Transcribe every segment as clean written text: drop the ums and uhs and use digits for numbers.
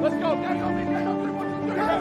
Let's go. Gotta go, man. Gotta go. 3, 1, 2, 3, go.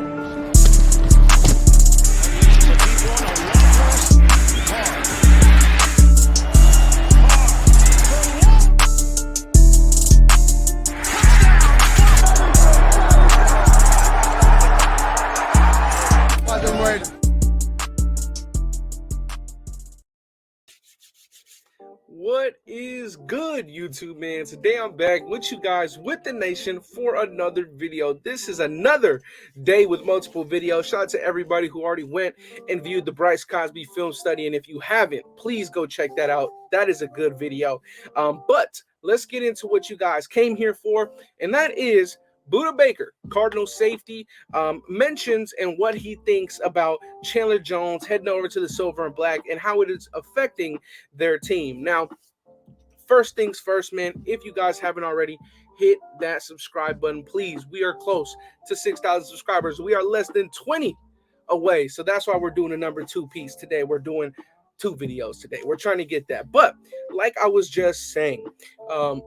What is good, YouTube, man? Today I'm back with you guys, with the nation, for another video. This is another day with multiple videos. Shout out to everybody who already went and viewed the Bryce Cosby film study, and if you haven't, please go check that out. That is a good video. But let's get into what you guys came here for, and that is Budda Baker, Cardinals safety, mentions and what he thinks about Chandler Jones heading over to the silver and black and how it is affecting their team. Now, first things first, man, if you guys haven't already, hit that subscribe button, please. We are close to 6,000 subscribers. We are less than 20 away. So that's why we're doing a number 2 piece today. We're doing 2 videos today. We're trying to get that. But like I was just saying,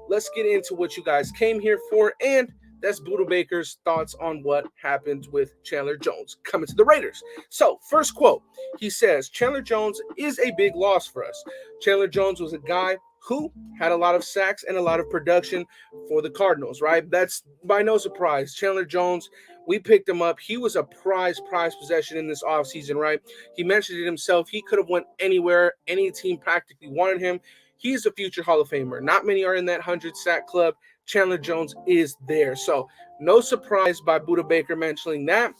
let's get into what you guys came here for, and that's Budda Baker's thoughts on what happened with Chandler Jones coming to the Raiders. So, first quote, he says, Chandler Jones is a big loss for us. Chandler Jones was a guy who had a lot of sacks and a lot of production for the Cardinals, right? That's by no surprise. Chandler Jones, we picked him up. He was a prize possession in this offseason, right? He mentioned it himself. He could have went anywhere. Any team practically wanted him. He's a future Hall of Famer. Not many are in that 100-sack club. Chandler Jones is there. So no surprise by Budda Baker mentioning that.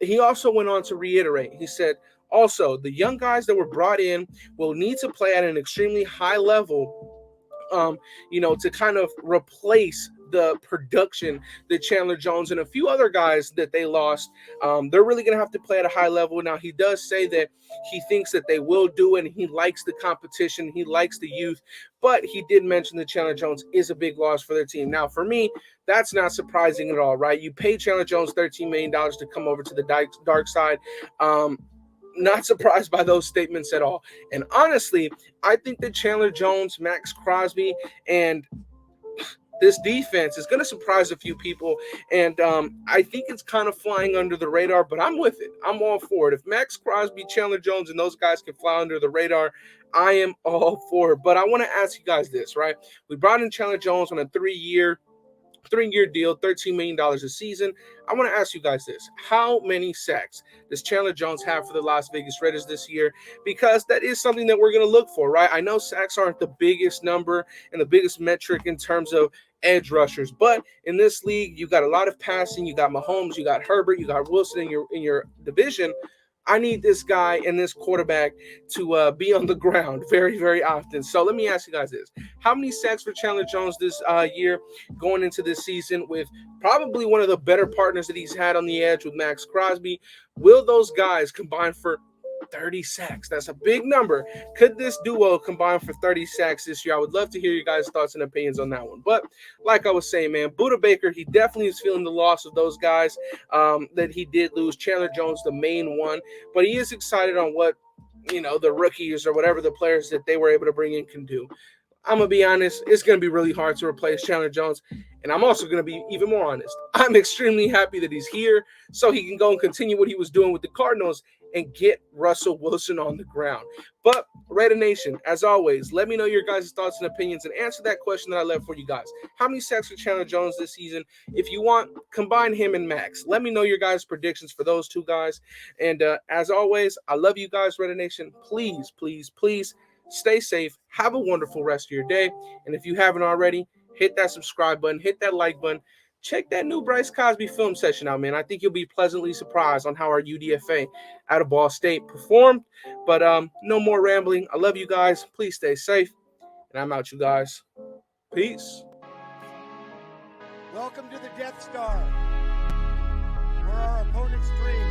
He also went on to reiterate. He said, also, the young guys that were brought in will need to play at an extremely high level, to kind of replace the production that Chandler Jones and a few other guys that they lost. They're really going to have to play at a high level. Now, he does say that he thinks that they will do it, and he likes the competition. He likes the youth, but he did mention that Chandler Jones is a big loss for their team. Now, for me, that's not surprising at all, right? You pay Chandler Jones $13 million to come over to the dark side. Not surprised by those statements at all. And honestly, I think that Chandler Jones, Max Crosby, and this defense is going to surprise a few people, and I think it's kind of flying under the radar, but I'm with it. I'm all for it. If Max Crosby, Chandler Jones, and those guys can fly under the radar, I am all for it. But I want to ask you guys this, right? We brought in Chandler Jones on a 3-year deal, $13 million a season. I want to ask you guys this. How many sacks does Chandler Jones have for the Las Vegas Raiders this year? Because that is something that we're going to look for, right? I know sacks aren't the biggest number and the biggest metric in terms of edge rushers, but in this league, you got a lot of passing. You got Mahomes, you got Herbert, you got Wilson in your division. I need this guy and this quarterback to be on the ground very, very often. So let me ask you guys this. How many sacks for Chandler Jones this year going into this season with probably one of the better partners that he's had on the edge with Max Crosby? Will those guys combine for 30 sacks? That's a big number. Could this duo combine for 30 sacks this year? I would love to hear your guys' thoughts and opinions on that one. But like I was saying, man, Budda Baker, he definitely is feeling the loss of those guys that he did lose. Chandler Jones, the main one. But he is excited on what, the rookies or whatever the players that they were able to bring in can do. I'm going to be honest, it's going to be really hard to replace Chandler Jones. And I'm also going to be even more honest. I'm extremely happy that he's here so he can go and continue what he was doing with the Cardinals and get Russell Wilson on the ground. But Raider Nation, as always, let me know your guys' thoughts and opinions and answer that question that I left for you guys. How many sacks for Chandler Jones this season? If you want, combine him and Max. Let me know your guys' predictions for those two guys. And as always, I love you guys, Raider Nation. Please, please, please stay safe. Have a wonderful rest of your day. And if you haven't already, hit that subscribe button, hit that like button. Check that new Bryce Cosby film session out, man. I think you'll be pleasantly surprised on how our UDFA out of Ball State performed. But no more rambling. I love you guys. Please stay safe. And I'm out, you guys. Peace. Welcome to the Death Star, where our opponent's dream